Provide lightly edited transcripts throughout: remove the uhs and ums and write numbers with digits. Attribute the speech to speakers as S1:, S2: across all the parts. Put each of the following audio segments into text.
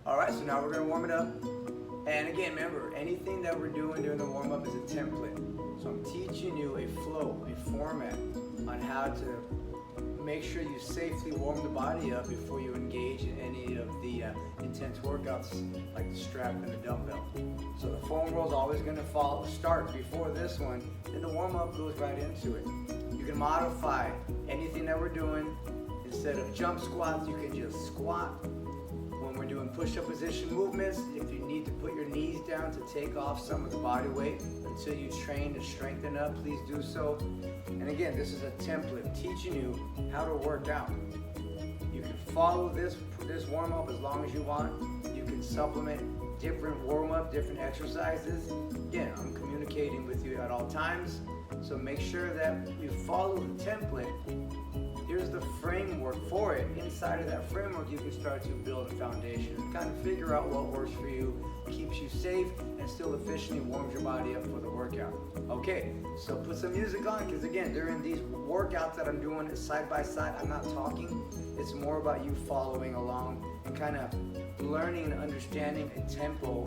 S1: All right, so now we're gonna warm it up. And again, remember, anything that we're doing during the warm up is a template. So I'm teaching you a flow, a format on how to make sure you safely warm the body up before you engage in any of the intense workouts like the strap and the dumbbell. So the foam roll is always going to start before this one, then the warm up goes right into it. You can modify anything that we're doing. Instead of jump squats, you can just squat. When we're doing push-up position movements, if you need to put your knees down to take off some of the body weight until you train to strengthen up, please do so. And again, this is a template teaching you how to work out. You can follow this warm-up as long as you want. You can supplement different warm-up, different exercises. Again, I'm communicating with you at all times, so make sure that you follow the template. Here's the framework for it. Inside of that framework, you can start to build a foundation and kind of figure out what works for you, keeps you safe, and still efficiently warms your body up for the workout. Okay, so put some music on, because again, during these workouts that I'm doing side by side, I'm not talking. It's more about you following along and kind of learning and understanding a tempo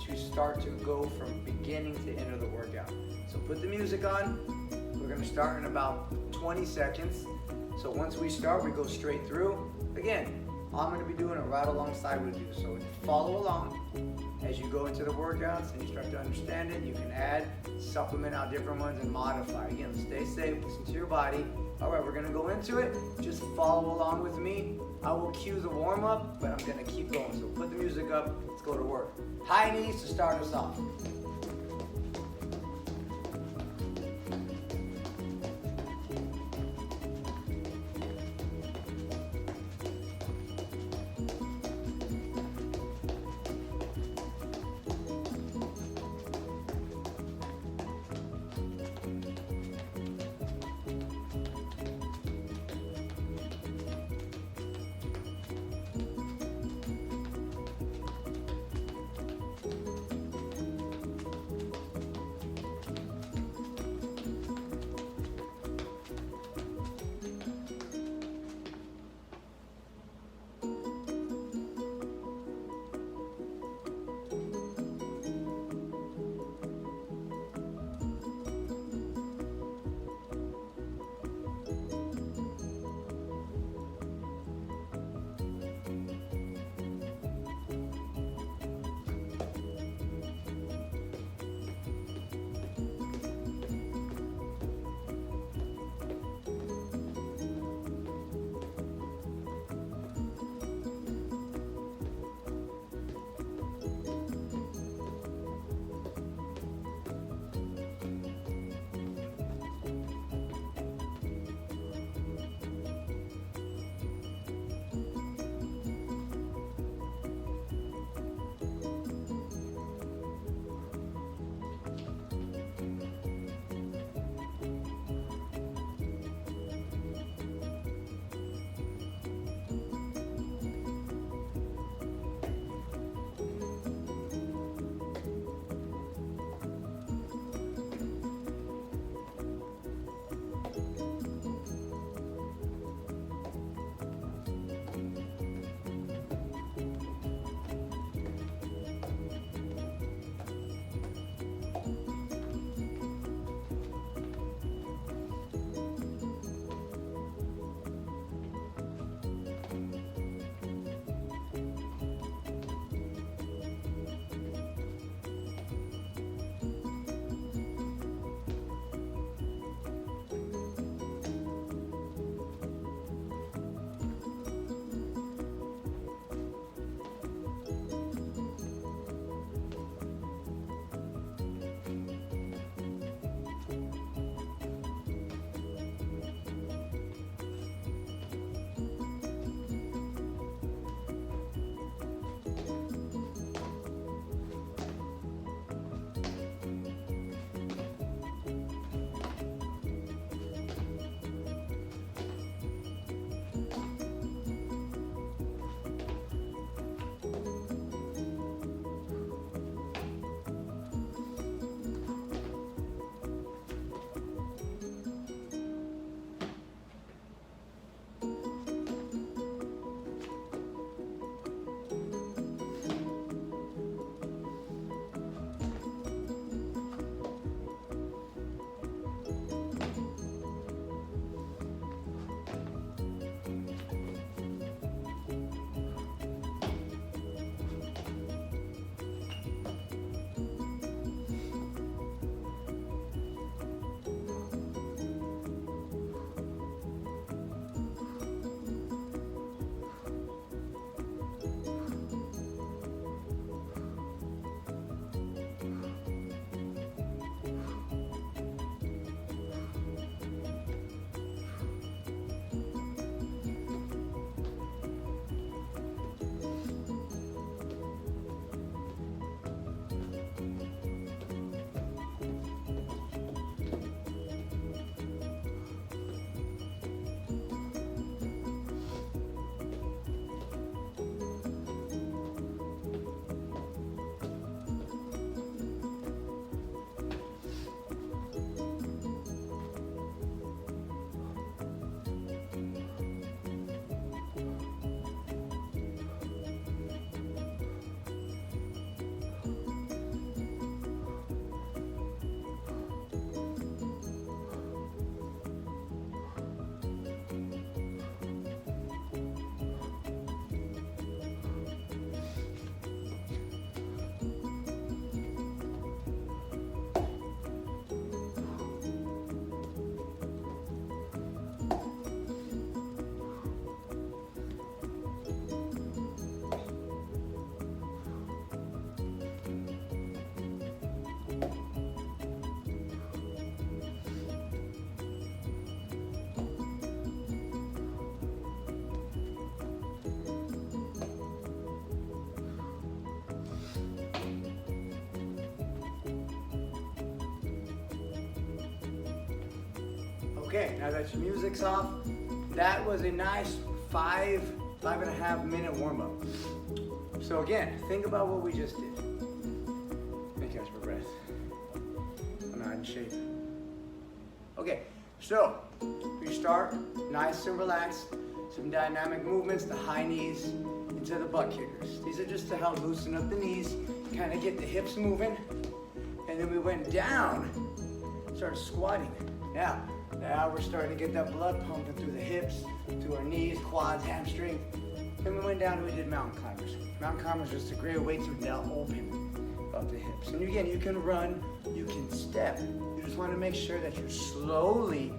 S1: to start to go from beginning to end of the workout. So put the music on. We're going to start in about 20 seconds. So once we start, we go straight through. Again, I'm going to be doing it right alongside with you. So follow along as you go into the workouts and you start to understand it. You can add, supplement out different ones and modify. Again, stay safe, listen to your body. All right, we're going to go into it. Just follow along with me. I will cue the warm up, but I'm going to keep going. So put the music up. Let's go to work. High knees to start us off. Okay, now that your music's off, that was a nice 5.5 minute warm up. So again, think about what we just did. Let me catch my breath. I'm not in shape. Okay, so we start nice and relaxed. Some dynamic movements, the high knees into the butt kickers. These are just to help loosen up the knees, kind of get the hips moving. And then we went down, started squatting. Now we're starting to get that blood pumping through the hips, to our knees, quads, hamstrings. Then we went down and we did mountain climbers. Mountain climbers is just a great way to now open up the hips. And again, you can run, you can step. You just want to make sure that you're slowly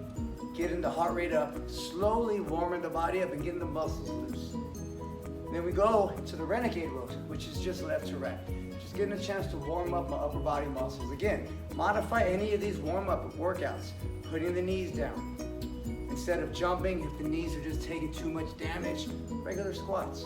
S1: getting the heart rate up, slowly warming the body up and getting the muscles loose. And then we go to the renegade rows, which is just left to right. Just getting a chance to warm up my upper body muscles. Again, modify any of these warm-up workouts, putting the knees down. Instead of jumping, if the knees are just taking too much damage, regular squats.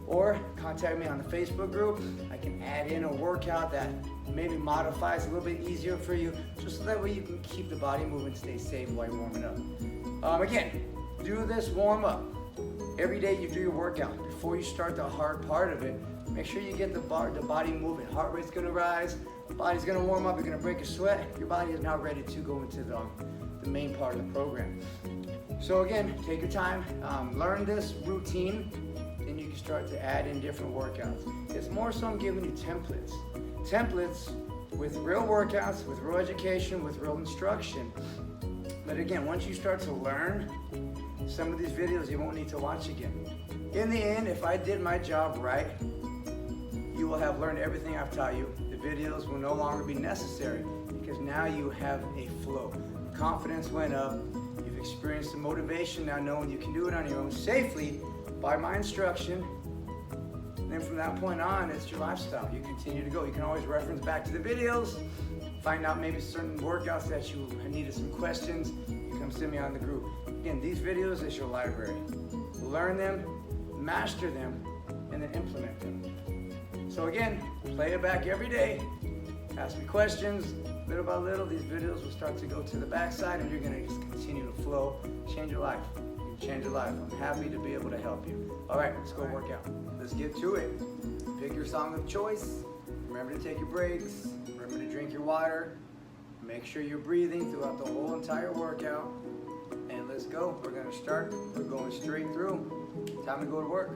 S1: Or contact me on the Facebook group. I can add in a workout that maybe modifies a little bit easier for you, just so that way you can keep the body moving, stay safe while you're warming up. Again, do this warm up. Every day you do your workout. Before you start the hard part of it, make sure you get the body moving. Heart rate's gonna rise, body's gonna warm up, you're gonna break a sweat. Your body is now ready to go into the main part of the program. So again, take your time, learn this routine, and you can start to add in different workouts. It's more so I'm giving you templates. Templates with real workouts, with real education, with real instruction. But again, once you start to learn, some of these videos you won't need to watch again. In the end, if I did my job right, you will have learned everything I've taught you. The videos will no longer be necessary because now you have a flow. Confidence went up. You've experienced the motivation now knowing you can do it on your own safely by my instruction. And then from that point on, it's your lifestyle. You continue to go. You can always reference back to the videos, find out maybe certain workouts that you needed some questions. You come see me on the group. Again, these videos is your library. Learn them, master them, and then implement them. So again, play it back every day. Ask me questions. Little by little, these videos will start to go to the backside and you're gonna just continue to flow, change your life. You can change your life. I'm happy to be able to help you. All right, let's go work out. Let's get to it. Pick your song of choice. Remember to take your breaks. Remember to drink your water. Make sure you're breathing throughout the whole entire workout. And let's go. We're gonna start. We're going straight through. Time to go to work.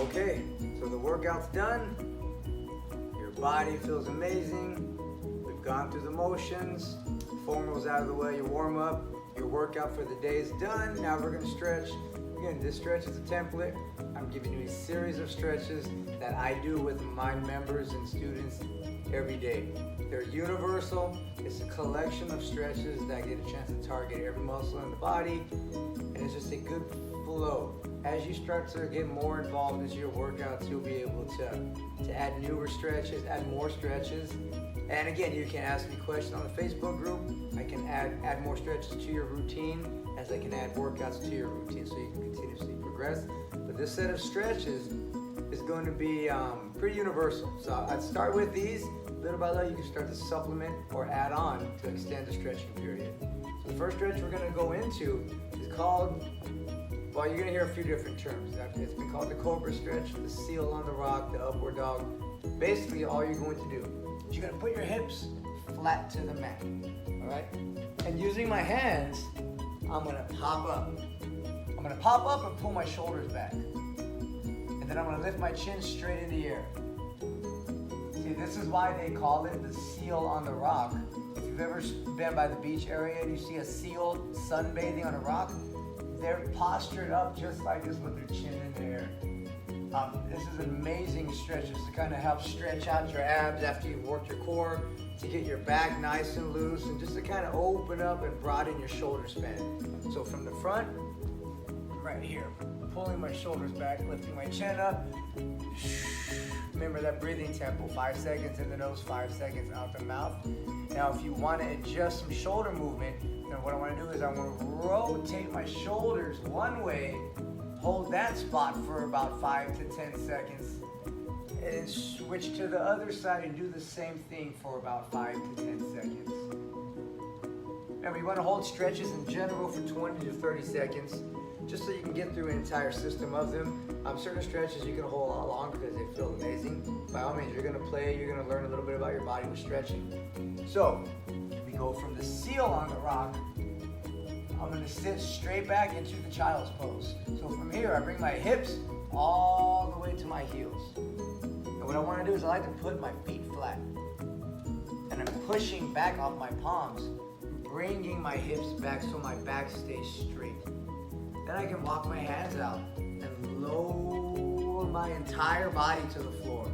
S1: Okay, so the workout's done. Your body feels amazing. We've gone through the motions. Formal's out of the way, your warm up. Your workout for the day is done. Now we're gonna stretch. Again, this stretch is a template. I'm giving you a series of stretches that I do with my members and students every day. They're universal. It's a collection of stretches that get a chance to target every muscle in the body, and it's just a good flow. As you start to get more involved into your workouts, you'll be able to add newer stretches, add more stretches. And again, you can ask me questions on the Facebook group. I can add more stretches to your routine, as I can add workouts to your routine so you can continuously progress. But this set of stretches is going to be pretty universal. So I'd start with these. Little by little, you can start to supplement or add on to extend the stretching period. So the first stretch we're going to go into is called, well, you're going to hear a few different terms. It's been called the Cobra stretch, the Seal on the Rock, the Upward Dog. Basically, all you're going to do is you're going to put your hips flat to the mat, all right? And using my hands, I'm going to pop up. I'm going to pop up and pull my shoulders back. And then I'm going to lift my chin straight in the air. See, this is why they call it the Seal on the Rock. If you've ever been by the beach area and you see a seal sunbathing on a rock, they're postured up just like this with their chin in the air. This is an amazing stretch just to kind of help stretch out your abs after you've worked your core, to get your back nice and loose, and just to kind of open up and broaden your shoulder span. So from the front, right here, pulling my shoulders back, lifting my chin up. Remember that breathing tempo, 5 seconds in the nose, 5 seconds out the mouth. Now if you want to adjust some shoulder movement, then what I want to do is I want to rotate my shoulders one way, hold that spot for about 5 to 10 seconds, and then switch to the other side and do the same thing for about 5 to 10 seconds. Remember, you want to hold stretches in general for 20 to 30 seconds, just so you can get through an entire system of them. Certain stretches you can hold a lot longer because they feel amazing. By all means, you're going to play, you're going to learn a little bit about your body with stretching. So, we go from the Seal on the Rock. I'm going to sit straight back into the Child's Pose. So from here, I bring my hips all the way to my heels. And what I want to do is I like to put my feet flat. And I'm pushing back off my palms, bringing my hips back so my back stays straight. Then I can walk my hands out and lower my entire body to the floor.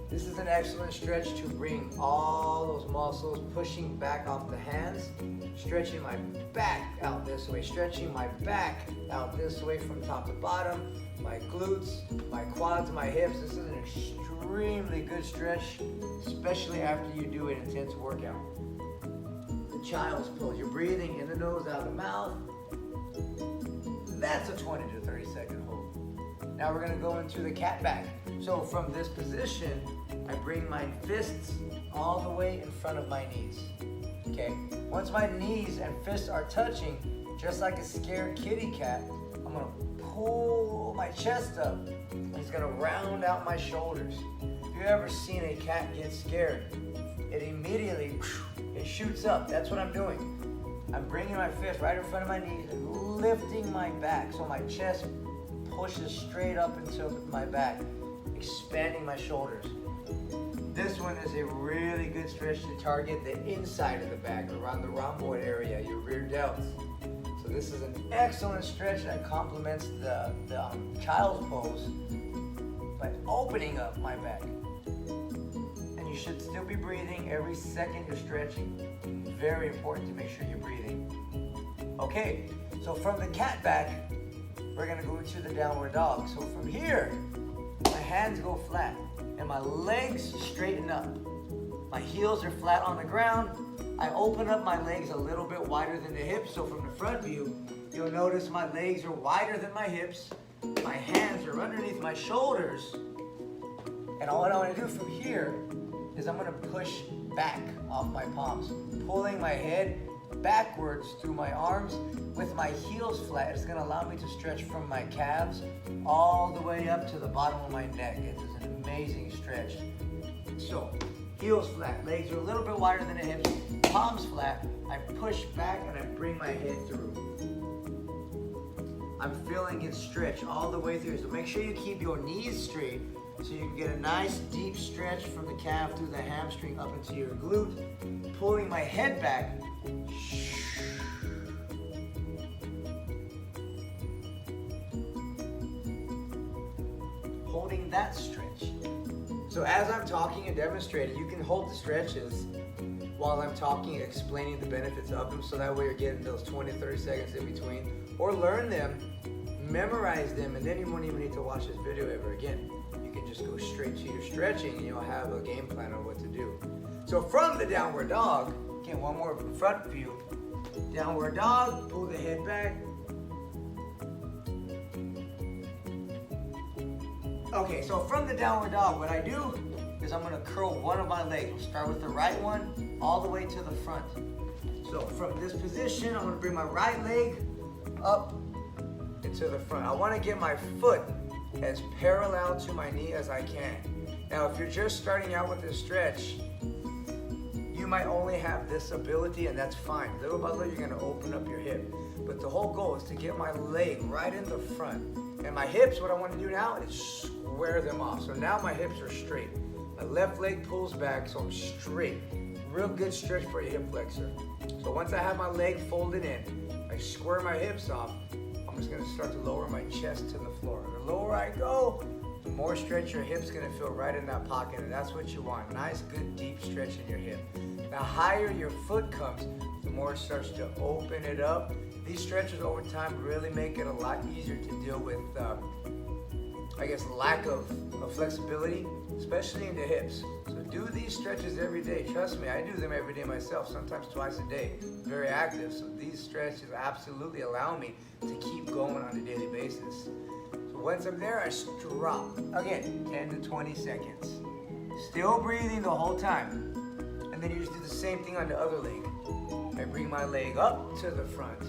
S1: This is an excellent stretch to bring all those muscles pushing back off the hands, stretching my back out this way, stretching my back out this way from top to bottom, my glutes, my quads, my hips. This is an extremely good stretch, especially after you do an intense workout. The Child's Pose, you're breathing in the nose, out of the mouth. That's a 20 to 30 second hold. Now we're gonna go into the cat back. So from this position, I bring my fists all the way in front of my knees. Okay, once my knees and fists are touching, just like a scared kitty cat, I'm gonna pull my chest up. And it's gonna round out my shoulders. If you've ever seen a cat get scared, it immediately, it shoots up. That's what I'm doing. I'm bringing my fist right in front of my knees and lifting my back so my chest pushes straight up into my back, expanding my shoulders. This one is a really good stretch to target the inside of the back, around the rhomboid area, your rear delts. So this is an excellent stretch that complements the Child's Pose by opening up my back. And you should still be breathing every second you're stretching. Very important to make sure you're breathing. Okay, so from the cat back, we're gonna go into the downward dog. So from here, my hands go flat and my legs straighten up. My heels are flat on the ground. I open up my legs a little bit wider than the hips. So from the front view, you'll notice my legs are wider than my hips. My hands are underneath my shoulders. And all I want to do from here is I'm gonna push back off my palms, pulling my head backwards through my arms with my heels flat. It's gonna allow me to stretch from my calves all the way up to the bottom of my neck. It is an amazing stretch. So, heels flat, legs are a little bit wider than the hips, palms flat. I push back and I bring my head through. I'm feeling it stretch all the way through. So make sure you keep your knees straight so you can get a nice deep stretch from the calf through the hamstring up into your glute. Pulling my head back. Holding that stretch. So as I'm talking and demonstrating, you can hold the stretches while I'm talking and explaining the benefits of them, so that way you're getting those 20, 30 seconds in between. Or learn them, memorize them, and then you won't even need to watch this video ever again. You can just go straight to your stretching and you'll have a game plan on what to do. So from the downward dog, again, one more front view. Downward dog, pull the head back. Okay, so from the downward dog, what I do is I'm gonna curl one of my legs. We'll start with the right one all the way to the front. So from this position, I'm gonna bring my right leg up into the front. I wanna get my foot as parallel to my knee as I can. Now, if you're just starting out with this stretch, you might only have this ability, and that's fine. Little by little, you're gonna open up your hip. But the whole goal is to get my leg right in the front. And my hips, what I want to do now is square them off. So now my hips are straight. My left leg pulls back, so I'm straight. Real good stretch for your hip flexor. So once I have my leg folded in, I square my hips off. I'm just gonna start to lower my chest to the floor. The lower I go, the more stretch your hip's gonna feel right in that pocket, and that's what you want. Nice, good, deep stretch in your hip. The higher your foot comes, the more it starts to open it up. These stretches over time really make it a lot easier to deal with, lack of flexibility, especially in the hips. So do these stretches every day. Trust me, I do them every day myself, sometimes twice a day. Very active, so these stretches absolutely allow me to keep going on a daily basis. So once I'm there, I drop. Again, 10 to 20 seconds. Still breathing the whole time. And then you just do the same thing on the other leg. I bring my leg up to the front.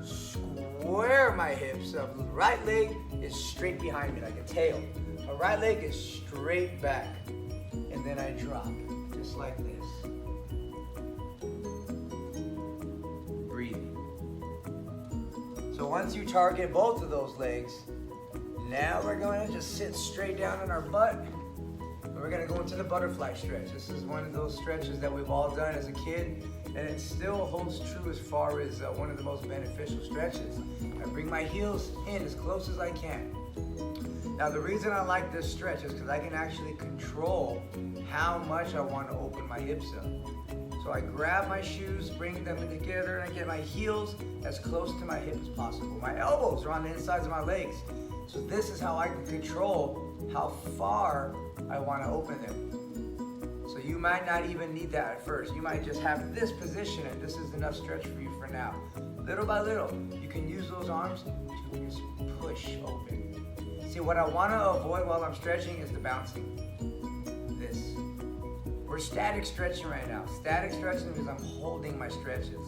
S1: Square my hips up. Right leg is straight behind me like a tail. My right leg is straight back. And then I drop, just like this. Breathing. So once you target both of those legs, now we're going to just sit straight down on our butt. And we're going to go into the butterfly stretch. This is one of those stretches that we've all done as a kid, and it still holds true as far as one of the most beneficial stretches. I bring my heels in as close as I can. Now the reason I like this stretch is because I can actually control how much I want to open my hips up. So I grab my shoes, bring them together, and I get my heels as close to my hip as possible. My elbows are on the insides of my legs. So this is how I can control how far I want to open them. So you might not even need that at first. You might just have this position, and this is enough stretch for you for now. Little by little, you can use those arms to just push open. See, what I want to avoid while I'm stretching is the bouncing. This. We're static stretching right now. Static stretching means I'm holding my stretches,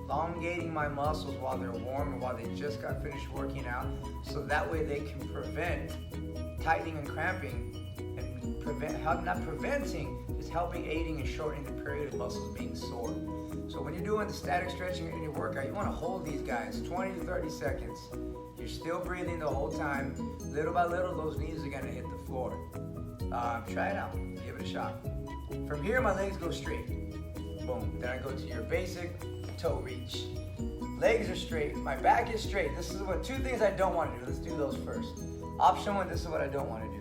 S1: elongating my muscles while they're warm and while they just got finished working out, so that way they can prevent tightening and cramping, and not preventing, just helping, aiding, and shortening the period of muscles being sore. So when you're doing the static stretching in your workout, you want to hold these guys 20 to 30 seconds. You're still breathing the whole time. Little by little, those knees are going to hit the floor. Try it out. Give it a shot. From here, my legs go straight. Boom. Then I go to your basic toe reach. Legs are straight. My back is straight. This is what two things I don't want to do. Let's do those first. Option one, this is what I don't want to do.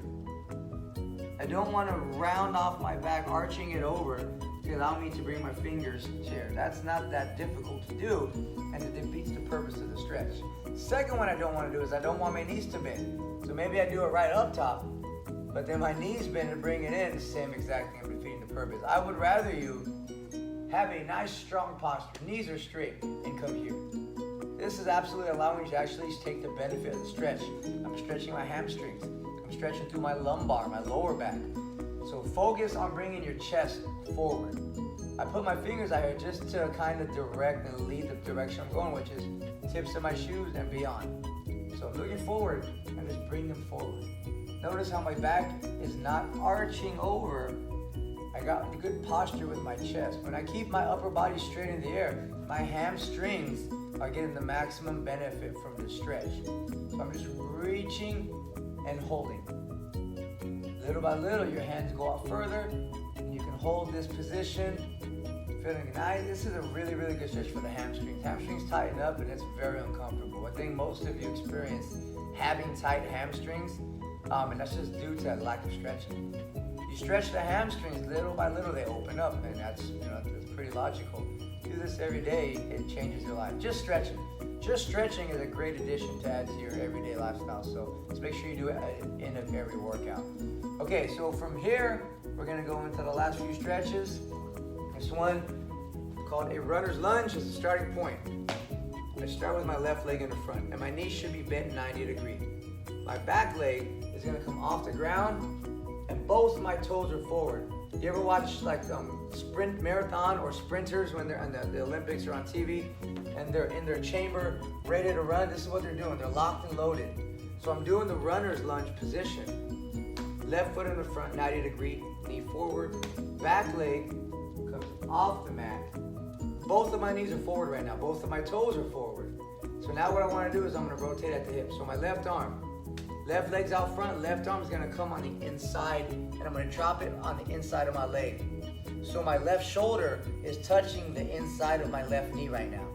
S1: I don't want to round off my back, arching it over to allow me to bring my fingers to the chair. That's not that difficult to do, and it defeats the purpose of the stretch. Second one I don't want to do is I don't want my knees to bend. So maybe I do it right up top, but then my knees bend and bring it in, the same exact thing, defeating the purpose. I would rather you have a nice strong posture. Knees are straight and come here. This is absolutely allowing you to actually take the benefit of the stretch. I'm stretching my hamstrings. I'm stretching through my lumbar, my lower back. So focus on bringing your chest forward. I put my fingers out here just to kind of direct and lead the direction I'm going, which is tips of my shoes and beyond. So I'm looking forward and just bring them forward. Notice how my back is not arching over. I got good posture with my chest. When I keep my upper body straight in the air, my hamstrings are getting the maximum benefit from the stretch. So I'm just reaching and holding. Little by little, your hands go out further, and you can hold this position. Feeling nice. This is a really, really good stretch for the hamstrings. Hamstrings tighten up, and it's very uncomfortable. I think most of you experience having tight hamstrings, and that's just due to that lack of stretching. You stretch the hamstrings little by little, they open up, and that's pretty logical. Do this every day, it changes your life. Just stretching is a great addition to add to your everyday lifestyle. So let's make sure you do it at the end of every workout. Okay, so from here we're gonna go into the last few stretches. This one called a runner's lunge is the starting point. I start with my left leg in the front, and my knee should be bent 90 degrees. My back leg is gonna come off the ground, and both of my toes are forward. You ever watch like sprint marathon or sprinters when they're on the Olympics or on TV, and they're in their chamber ready to run? This is what they're doing. They're locked and loaded. So I'm doing the runner's lunge position. Left foot in the front, 90 degree, knee forward. Back leg comes off the mat. Both of my knees are forward right now. Both of my toes are forward. So now what I want to do is I'm going to rotate at the hip. So my left arm, left leg's out front, left arm is going to come on the inside, and I'm going to drop it on the inside of my leg. So my left shoulder is touching the inside of my left knee right now.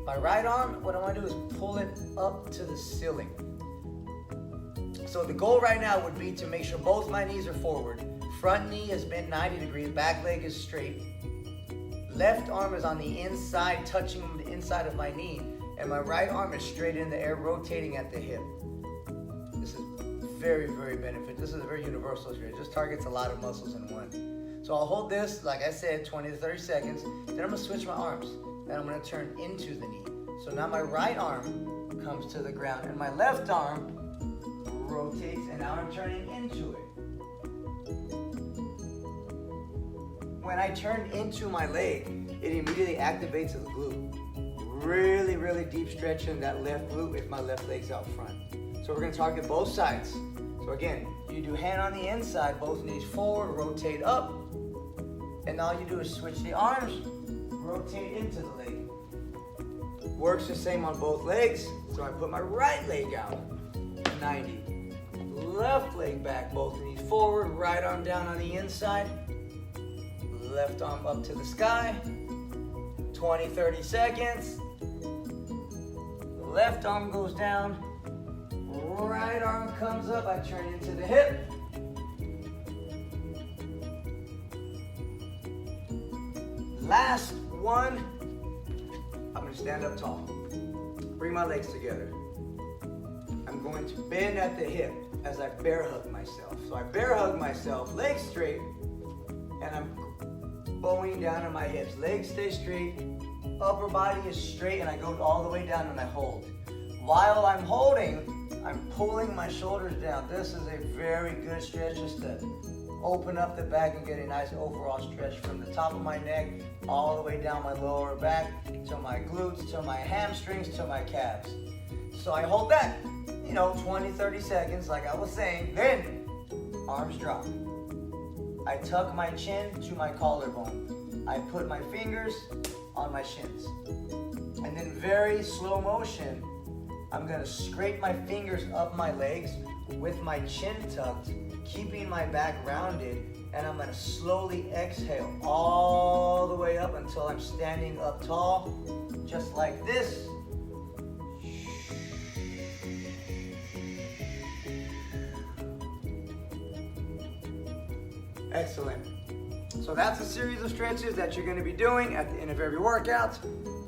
S1: My right arm, what I want to do is pull it up to the ceiling. So the goal right now would be to make sure both my knees are forward. Front knee is bent 90 degrees, back leg is straight. Left arm is on the inside, touching the inside of my knee, and my right arm is straight in the air, rotating at the hip. This is very, very beneficial. This is a very universal stretch. This targets a lot of muscles in one. So I'll hold this, like I said, 20 to 30 seconds. Then I'm gonna switch my arms, and I'm gonna turn into the knee. So now my right arm comes to the ground, and my left arm rotates, and now I'm turning into it. When I turn into my leg, it immediately activates the glute. Really, really deep stretch in that left glute if my left leg's out front. So we're gonna target both sides. So again, you do hand on the inside, both knees forward, rotate up, and all you do is switch the arms, rotate into the leg. Works the same on both legs. So I put my right leg out, 90. Left leg back, both knees forward, right arm down on the inside, left arm up to the sky, 20, 30 seconds. Left arm goes down, right arm comes up, I turn into the hip. Last one, I'm gonna stand up tall. Bring my legs together. I'm going to bend at the hip as I bear hug myself. So I bear hug myself, legs straight, and I'm bowing down on my hips. Legs stay straight, upper body is straight, and I go all the way down and I hold. While I'm holding, I'm pulling my shoulders down. This is a very good stretch just to open up the back and get a nice overall stretch from the top of my neck all the way down my lower back to my glutes, to my hamstrings, to my calves. So I hold that, 20, 30 seconds like I was saying, then arms drop. I tuck my chin to my collarbone. I put my fingers on my shins. And then very slow motion, I'm gonna scrape my fingers up my legs with my chin tucked, keeping my back rounded, and I'm gonna slowly exhale all the way up until I'm standing up tall, just like this. Excellent. So that's a series of stretches that you're going to be doing at the end of every workout.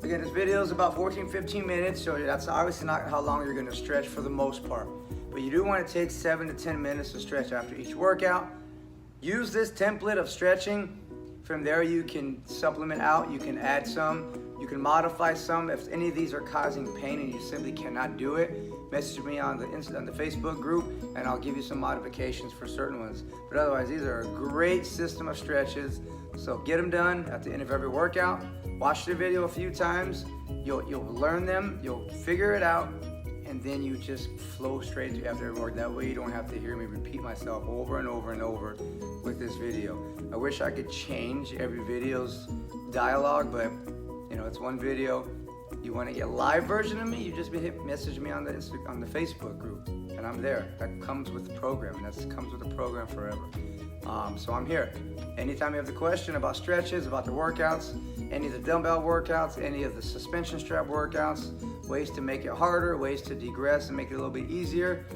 S1: Again, this video is about 14-15 minutes, so that's obviously not how long you're going to stretch for the most part. But you do want to take 7 to 10 minutes to stretch after each workout. Use this template of stretching. From there you can supplement out, you can add some, you can modify some. If any of these are causing pain and you simply cannot do it, message me on the Facebook group and I'll give you some modifications for certain ones. But otherwise, these are a great system of stretches. So get them done at the end of every workout. Watch the video a few times. You'll learn them, you'll figure it out, and then you just flow straight to after every work. That way you don't have to hear me repeat myself over and over and over with this video. I wish I could change every video's dialogue, but it's one video. You want to get live version of me? You just message me on the Facebook group, and I'm there. That comes with the program. That comes with the program forever. So I'm here. Anytime you have the question about stretches, about the workouts, any of the dumbbell workouts, any of the suspension strap workouts, ways to make it harder, ways to degress and make it a little bit easier,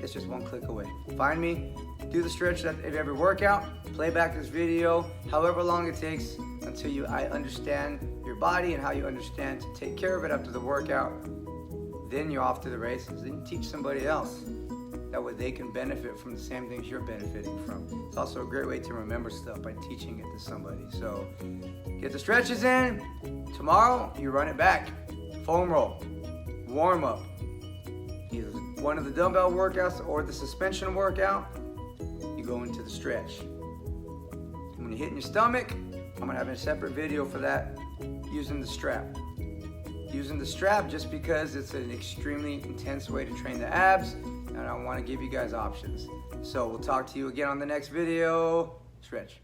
S1: it's just one click away. Find me, do the stretch at every workout, play back this video, however long it takes until I understand your body and how you understand to take care of it after the workout. Then you're off to the races. Then you teach somebody else. That way they can benefit from the same things you're benefiting from. It's also a great way to remember stuff by teaching it to somebody. So get the stretches in. Tomorrow, you run it back. Foam roll, warm up. Either one of the dumbbell workouts or the suspension workout, you go into the stretch. When you're hitting your stomach, I'm gonna have a separate video for that using the strap. Using the strap just because it's an extremely intense way to train the abs, and I want to give you guys options. So we'll talk to you again on the next video. Stretch.